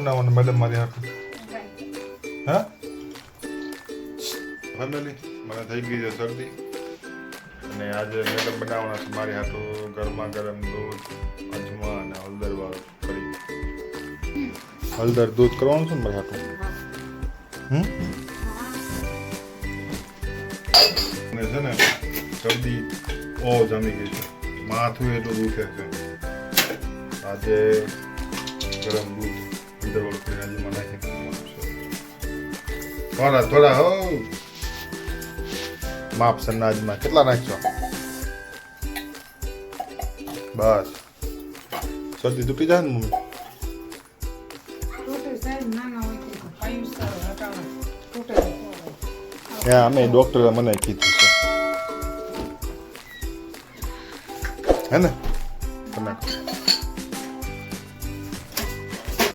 બનાવવાનું મેડમ મારી હાથે હા ફાઇનલી મને થઈ ગઈ છે શરદી અને આજે મેડમ બનાવવાના છે મારી હાથું ગરમા ગરમ દૂધ અજમા અને હળદર વાળું કરી હળદર દૂધ કરવાનું છે ને મારી હાથું અને છે ને શરદી બહુ જમી ગઈ છે માથું એટલું દુખે છે આજે ગરમ દૂધ હળદર વાળું કરીને અજમા નાખી થોડા થોડા હો માપ સન્નાજમાં કેટલા નાખશો બસ શરદી તૂટી જાય ને મમ્મી હા અમે ડોક્ટરે મને કીધું છે હે ને